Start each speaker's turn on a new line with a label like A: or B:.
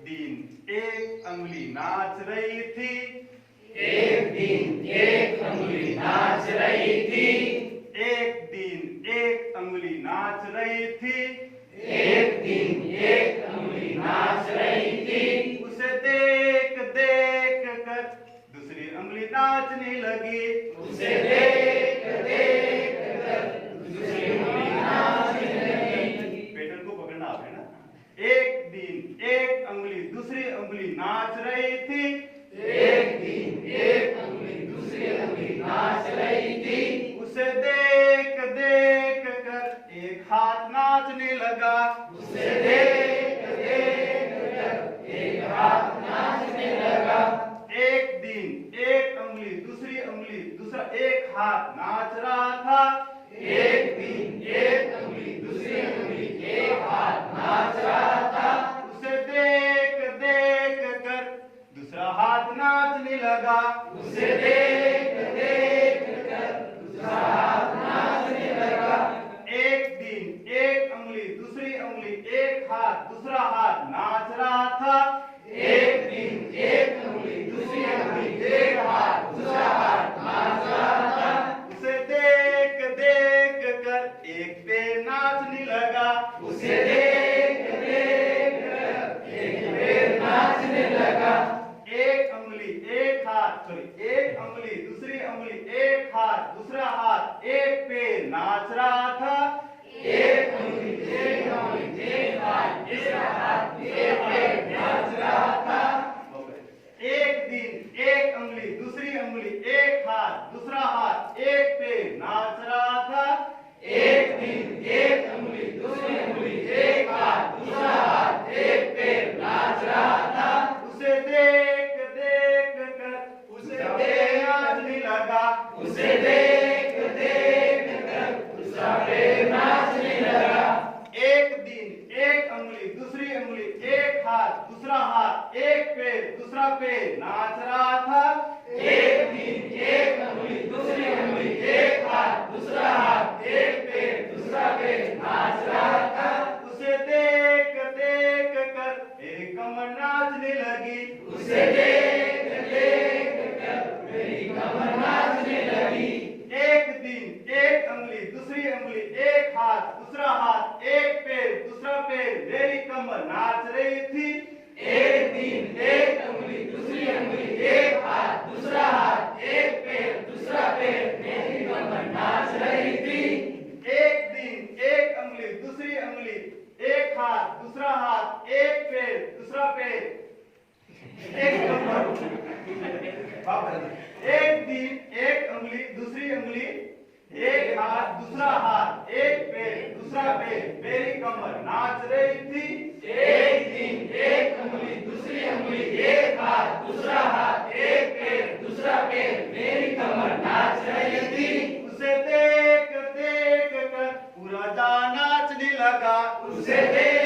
A: दिन एक अंगुली नाच रही थी।
B: एक दिन एक अंगुली नाच रही थी।
A: एक दिन एक अंगुली नाच रही थी।
B: एक दिन एक अंगुली नाच रही थी।
A: उसे देख देख कर दूसरी अंगुली नाचने लगी।
B: उसे देख देख कर दूसरी अंगुली नाचने लगी।
A: पैटर्न को पकड़ना आप है ना। एक दिन एक अंगुली दूसरी अंगुली नाच रही थी।
B: एक दिन एक अंगुली दूसरी अंगुली नाच रही थी।
A: उसे देख देख कर एक हाथ नाचने लगा।
B: उसे देख देख कर एक हाथ नाचने लगा।
A: एक दिन एक अंगुली दूसरा एक हाथ नाच रहा था।
B: एक दिन एक अंगुली दूसरी अंगुली एक हाथ नाच रहा था।
A: उसे देख देख कर दूसरा हाथ नाचने लगा।
B: उसे देख देख कर दूसरा हाथ नाचने लगा।
A: एक दिन एक अंगुली दूसरी अंगुली एक हाथ दूसरा हाथ नाच रहा था।
B: एक दिन एक अंगुली दूसरी अंगुली एक हाथ दूसरा हाथ नाच रहा था।
A: उसे देख देख कर एक पैर नाचने लगा।
B: उसे देख देख कर एक पैर नाचने लगा।
A: एक अंगुली एक हाथ एक अंगुली दूसरी अंगुली एक हाथ दूसरा हाथ एक पैर नाच रहा था।
B: एक अंगुली एक अंगुली एक हाथ दूसरा हाथ एक पैर नाच रहा था।
A: एक दिन एक अंगुली दूसरी अंगुली एक हाथ दूसरा हाथ एक पैर नाच रहा था।
B: एक दिन एक अंगुली दूसरी अंगुली एक हाथ दूसरा हाथ एक पैर नाच रहा था।
A: उसे देख देख कर उसे नाचने लगा।
B: उसे देख देख कर दूसरा पैर नाचने लगा।
A: एक दिन एक अंगुली दूसरी अंगुली एक हाथ दूसरा हाथ एक पैर दूसरा पैर नाच रहा था।
B: एक दिन एक अंगुली दूसरी अंगुली एक हाथ दूसरा हाथ एक पैर दूसरा पैर नाच रहा था।
A: उसे देख देख कर एक कमर नाचने लगी।
B: उसे देख देख कर मेरी कमर नाचने लगी।
A: एक दिन एक अंगुली दूसरी अंगुली एक हाथ दूसरा हाथ एक पैर दूसरा पैर मेरी कमर नाच रही थी।
B: एक दिन एक अंगुली दूसरी अंगुली एक हाथ दूसरा हाथ एक पैर दूसरा पैर मेरी कमर नाच रही थी।
A: एक दिन एक अंगुली दूसरी अंगुली एक हाथ दूसरा हाथ एक पैर दूसरा पैर एक कमर। एक दिन एक अंगुली दूसरी अंगुली एक हाथ दूसरा हाथ एक पैर दूसरा पैर मेरी कमर नाच रही थी।
B: एक दिन एक अंगुली दूसरी अंगुली एक हाथ दूसरा हाथ एक पैर दूसरा पैर मेरी कमर नाच रही थी।
A: उसे देख देख कर पूरा जान नाचने लगा।
B: उसे देख